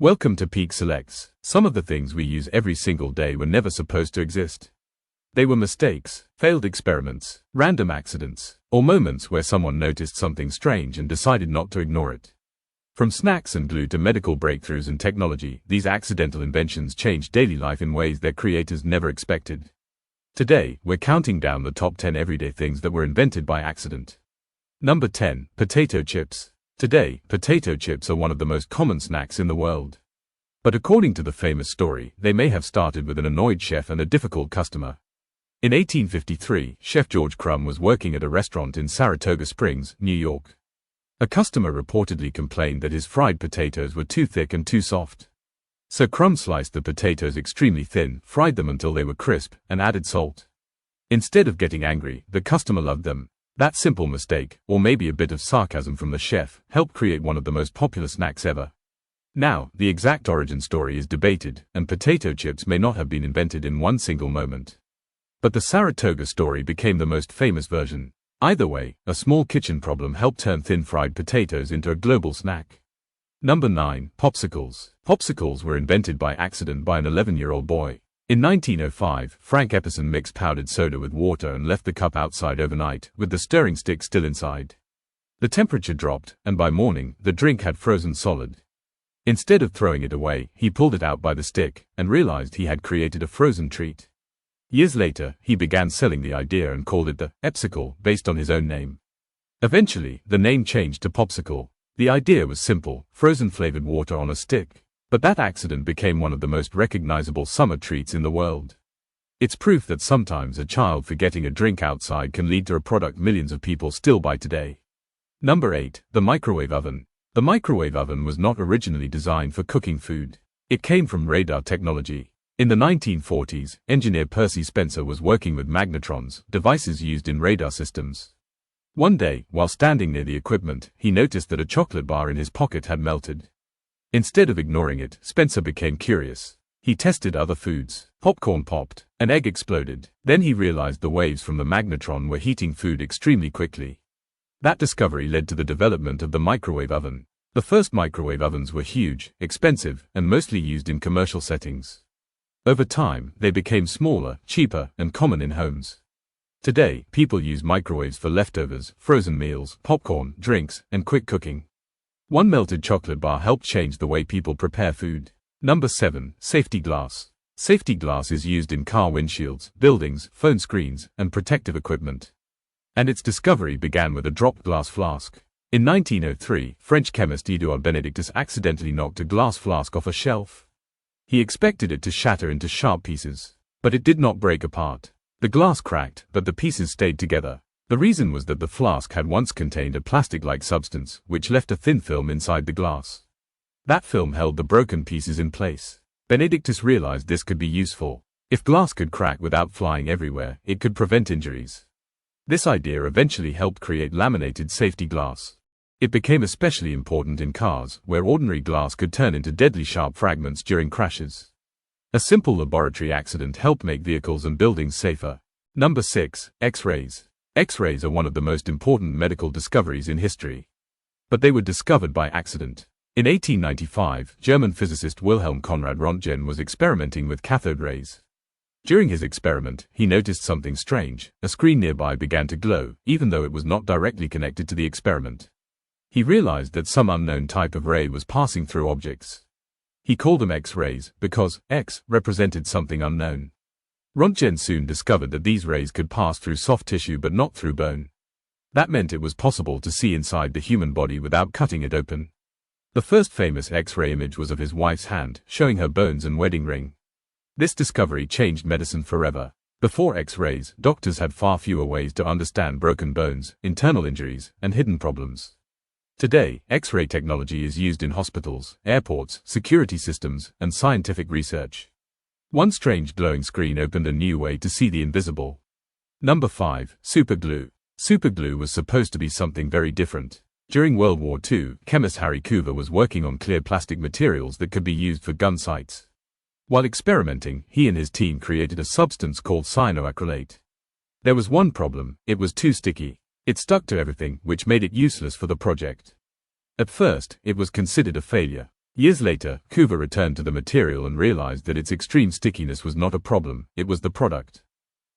Welcome to Peak Selects. Some of the things we use every single day were never supposed to exist. They were mistakes, failed experiments, random accidents, or moments where someone noticed something strange and decided not to ignore it. From snacks and glue to medical breakthroughs in technology, these accidental inventions changed daily life in ways their creators never expected. Today, we're counting down the top 10 everyday things that were invented by accident. Number 10. Potato chips. Today, potato chips are one of the most common snacks in the world. But according to the famous story, they may have started with an annoyed chef and a difficult customer. In 1853, Chef George Crumb was working at a restaurant in Saratoga Springs, New York. A customer reportedly complained that his fried potatoes were too thick and too soft. So Crumb sliced the potatoes extremely thin, fried them until they were crisp, and added salt. Instead of getting angry, the customer loved them. That simple mistake, or maybe a bit of sarcasm from the chef, helped create one of the most popular snacks ever. Now, the exact origin story is debated, and potato chips may not have been invented in one single moment. But the Saratoga story became the most famous version. Either way, a small kitchen problem helped turn thin fried potatoes into a global snack. Number 9. Popsicles. Popsicles were invented by accident by an 11-year-old boy. In 1905, Frank Epperson mixed powdered soda with water and left the cup outside overnight, with the stirring stick still inside. The temperature dropped, and by morning, the drink had frozen solid. Instead of throwing it away, he pulled it out by the stick, and realized he had created a frozen treat. Years later, he began selling the idea and called it the Epsicle, based on his own name. Eventually, the name changed to Popsicle. The idea was simple: frozen flavored water on a stick. But that accident became one of the most recognizable summer treats in the world. It's proof that sometimes a child forgetting a drink outside can lead to a product millions of people still buy today. Number 8. The microwave oven. The microwave oven was not originally designed for cooking food. It came from radar technology. In the 1940s, engineer Percy Spencer was working with magnetrons, devices used in radar systems. One day, while standing near the equipment, he noticed that a chocolate bar in his pocket had melted. Instead of ignoring it, Spencer became curious. He tested other foods. Popcorn popped. An egg exploded. Then he realized the waves from the magnetron were heating food extremely quickly. That discovery led to the development of the microwave oven. The first microwave ovens were huge, expensive, and mostly used in commercial settings. Over time, they became smaller, cheaper, and common in homes. Today, people use microwaves for leftovers, frozen meals, popcorn, drinks, and quick cooking. One melted chocolate bar helped change the way people prepare food. Number 7. Safety glass. Safety glass is used in car windshields, buildings, phone screens, and protective equipment. And its discovery began with a dropped glass flask. In 1903, French chemist Edouard Benedictus accidentally knocked a glass flask off a shelf. He expected it to shatter into sharp pieces. But it did not break apart. The glass cracked, but the pieces stayed together. The reason was that the flask had once contained a plastic-like substance, which left a thin film inside the glass. That film held the broken pieces in place. Benedictus realized this could be useful. If glass could crack without flying everywhere, it could prevent injuries. This idea eventually helped create laminated safety glass. It became especially important in cars, where ordinary glass could turn into deadly sharp fragments during crashes. A simple laboratory accident helped make vehicles and buildings safer. Number 6. X-rays. X-rays are one of the most important medical discoveries in history. But they were discovered by accident. In 1895, German physicist Wilhelm Conrad Röntgen was experimenting with cathode rays. During his experiment, he noticed something strange. A screen nearby began to glow, even though it was not directly connected to the experiment. He realized that some unknown type of ray was passing through objects. He called them X-rays, because X represented something unknown. Röntgen soon discovered that these rays could pass through soft tissue but not through bone. That meant it was possible to see inside the human body without cutting it open. The first famous X-ray image was of his wife's hand, showing her bones and wedding ring. This discovery changed medicine forever. Before X-rays, doctors had far fewer ways to understand broken bones, internal injuries, and hidden problems. Today, X-ray technology is used in hospitals, airports, security systems, and scientific research. One strange glowing screen opened a new way to see the invisible. Number 5. Superglue. Superglue was supposed to be something very different. During World War II, chemist Harry Coover was working on clear plastic materials that could be used for gun sights. While experimenting, he and his team created a substance called cyanoacrylate. There was one problem: it was too sticky. It stuck to everything, which made it useless for the project. At first, it was considered a failure. Years later, Coover returned to the material and realized that its extreme stickiness was not a problem, it was the product.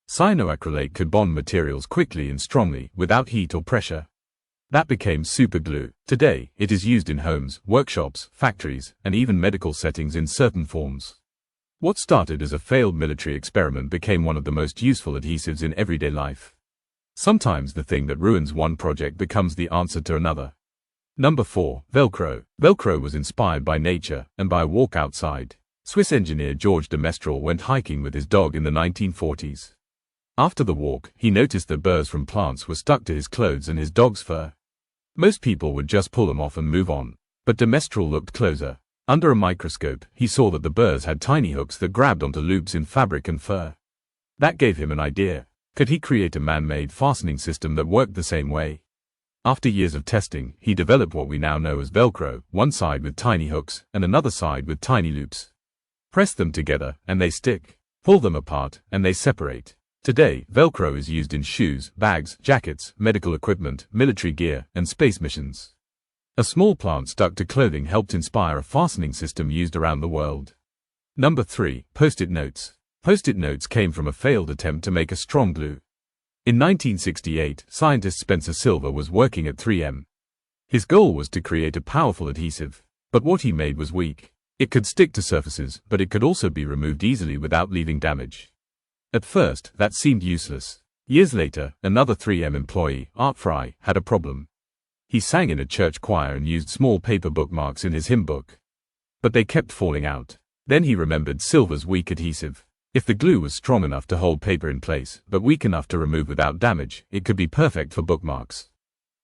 Cyanoacrylate could bond materials quickly and strongly, without heat or pressure. That became superglue. Today, it is used in homes, workshops, factories, and even medical settings in certain forms. What started as a failed military experiment became one of the most useful adhesives in everyday life. Sometimes the thing that ruins one project becomes the answer to another. Number 4. Velcro. Velcro was inspired by nature and by a walk outside. Swiss engineer Georges de Mestral went hiking with his dog in the 1940s. After the walk, he noticed that burrs from plants were stuck to his clothes and his dog's fur. Most people would just pull them off and move on. But de Mestral looked closer. Under a microscope, he saw that the burrs had tiny hooks that grabbed onto loops in fabric and fur. That gave him an idea. Could he create a man-made fastening system that worked the same way? After years of testing, he developed what we now know as Velcro, one side with tiny hooks and another side with tiny loops. Press them together, and they stick. Pull them apart, and they separate. Today, Velcro is used in shoes, bags, jackets, medical equipment, military gear, and space missions. A small plant stuck to clothing helped inspire a fastening system used around the world. Number 3. Post-it notes. Post-it notes came from a failed attempt to make a strong glue. In 1968, scientist Spencer Silver was working at 3M. His goal was to create a powerful adhesive. But what he made was weak. It could stick to surfaces, but it could also be removed easily without leaving damage. At first, that seemed useless. Years later, another 3M employee, Art Fry, had a problem. He sang in a church choir and used small paper bookmarks in his hymn book. But they kept falling out. Then he remembered Silver's weak adhesive. If the glue was strong enough to hold paper in place, but weak enough to remove without damage, it could be perfect for bookmarks.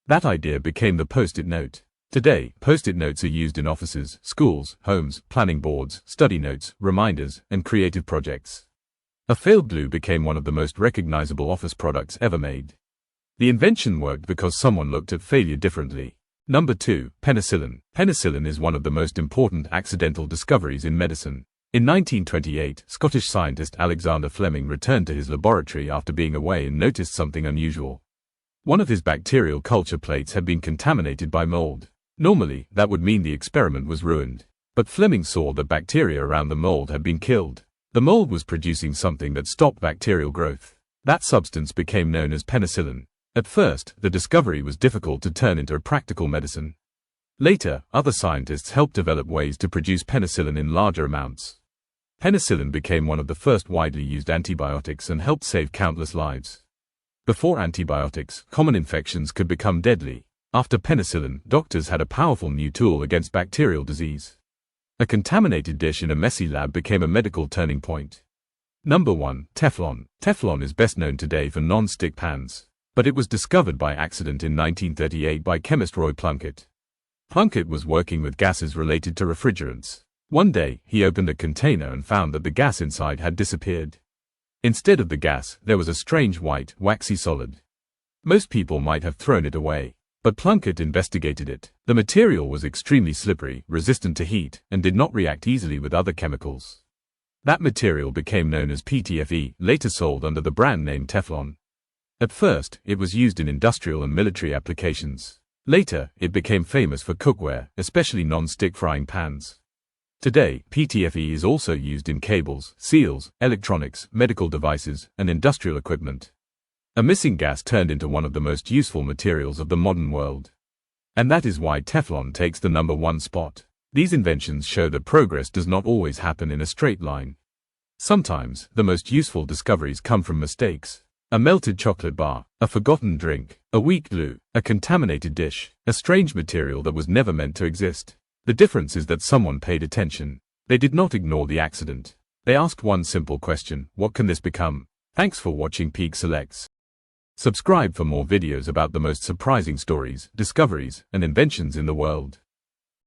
That idea became the post-it note. Today, post-it notes are used in offices, schools, homes, planning boards, study notes, reminders, and creative projects. A failed glue became one of the most recognizable office products ever made. The invention worked because someone looked at failure differently. Number 2. Penicillin. Penicillin is one of the most important accidental discoveries in medicine. In 1928, Scottish scientist Alexander Fleming returned to his laboratory after being away and noticed something unusual. One of his bacterial culture plates had been contaminated by mold. Normally, that would mean the experiment was ruined. But Fleming saw that bacteria around the mold had been killed. The mold was producing something that stopped bacterial growth. That substance became known as penicillin. At first, the discovery was difficult to turn into a practical medicine. Later, other scientists helped develop ways to produce penicillin in larger amounts. Penicillin became one of the first widely used antibiotics and helped save countless lives. Before antibiotics, common infections could become deadly. After penicillin, doctors had a powerful new tool against bacterial disease. A contaminated dish in a messy lab became a medical turning point. Number 1. Teflon. Teflon is best known today for non-stick pans. But it was discovered by accident in 1938 by chemist Roy Plunkett. Plunkett was working with gases related to refrigerants. One day, he opened a container and found that the gas inside had disappeared. Instead of the gas, there was a strange white, waxy solid. Most people might have thrown it away. But Plunkett investigated it. The material was extremely slippery, resistant to heat, and did not react easily with other chemicals. That material became known as PTFE, later sold under the brand name Teflon. At first, it was used in industrial and military applications. Later, it became famous for cookware, especially non-stick frying pans. Today, PTFE is also used in cables, seals, electronics, medical devices, and industrial equipment. A missing gas turned into one of the most useful materials of the modern world. And that is why Teflon takes the number 1 spot. These inventions show that progress does not always happen in a straight line. Sometimes, the most useful discoveries come from mistakes. A melted chocolate bar, a forgotten drink, a weak glue, a contaminated dish, a strange material that was never meant to exist. The difference is that someone paid attention. They did not ignore the accident. They asked one simple question: what can this become? Thanks for watching Peak Selects. Subscribe for more videos about the most surprising stories, discoveries, and inventions in the world.